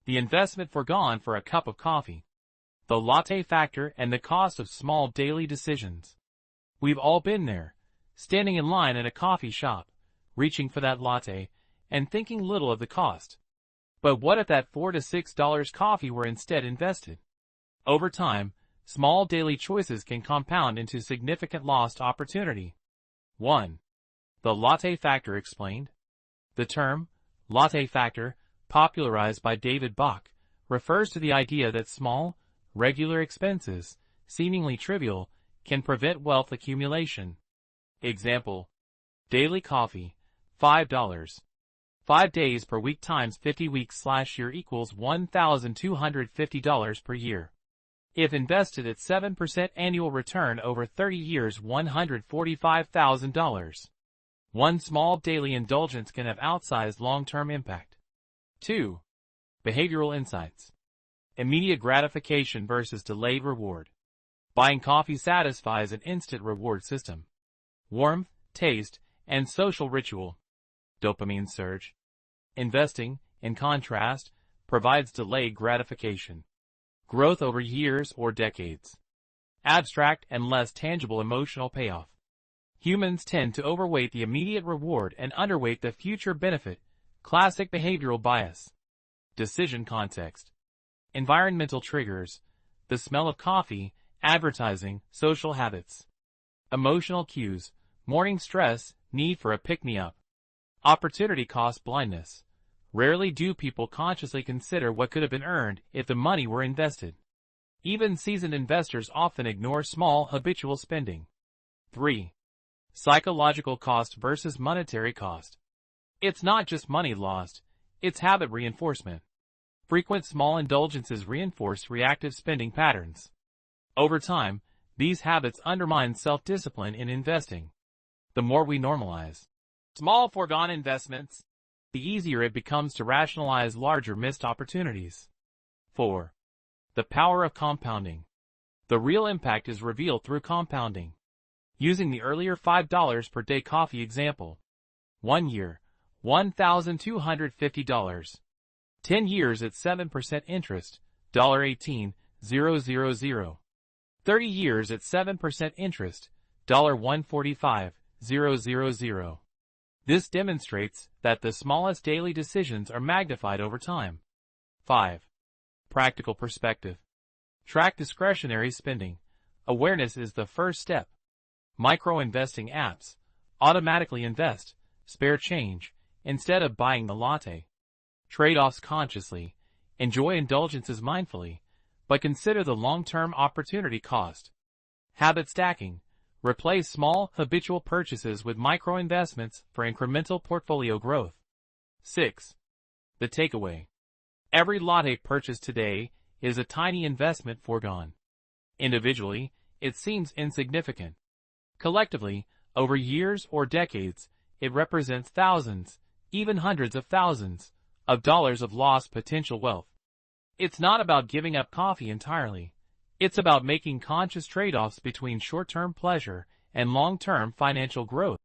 The investment foregone for a cup of coffee. The latte factor and the cost of small daily decisions. We've all been there, standing in line at a coffee shop, reaching for that latte, and thinking little of the cost. But what if that $4 to $6 coffee were instead invested? Over time, small daily choices can compound into significant lost opportunity. 1. The latte factor explained. The term, latte factor, popularized by David Bach, refers to the idea that small, regular expenses, seemingly trivial, can prevent wealth accumulation. Example: daily coffee, $5. 5 days per week times 50 weeks/year equals $1,250 per year. If invested at 7% annual return over 30 years, $145,000. One small daily indulgence can have outsized long-term impact. 2. Behavioral insights. Immediate gratification versus delayed reward. Buying coffee satisfies an instant reward system. Warmth, taste, and social ritual. Dopamine surge. Investing, in contrast, provides delayed gratification. Growth over years or decades. Abstract and less tangible emotional payoff. Humans tend to overweight the immediate reward and underweight the future benefit. Classic behavioral bias. Decision context. Environmental triggers. The smell of coffee, advertising, social habits. Emotional cues. Morning stress, need for a pick-me-up. Opportunity cost blindness. Rarely do people consciously consider what could have been earned if the money were invested. Even seasoned investors often ignore small, habitual spending. 3. Psychological cost versus monetary cost. It's not just money lost, it's habit reinforcement. Frequent small indulgences reinforce reactive spending patterns. Over time, these habits undermine self-discipline in investing. The more we normalize small foregone investments, the easier it becomes to rationalize larger missed opportunities. 4. The power of compounding. The real impact is revealed through compounding. Using the earlier $5 per day coffee example. 1 year, $1,250. 10 years at 7% interest, $18,000. 30 years at 7% interest, $145,000. This demonstrates that the smallest daily decisions are magnified over time. 5. Practical perspective. Track discretionary spending. Awareness is the first step. Micro-investing apps automatically invest spare change instead of buying the latte. Trade-offs consciously. Enjoy indulgences mindfully, but consider the long-term opportunity cost. Habit stacking. Replace small, habitual purchases with micro-investments for incremental portfolio growth. 6. The takeaway. Every latte purchased today is a tiny investment foregone. Individually, it seems insignificant. Collectively, over years or decades, it represents thousands, even hundreds of thousands, of dollars of lost potential wealth. It's not about giving up coffee entirely. It's about making conscious trade-offs between short-term pleasure and long-term financial growth.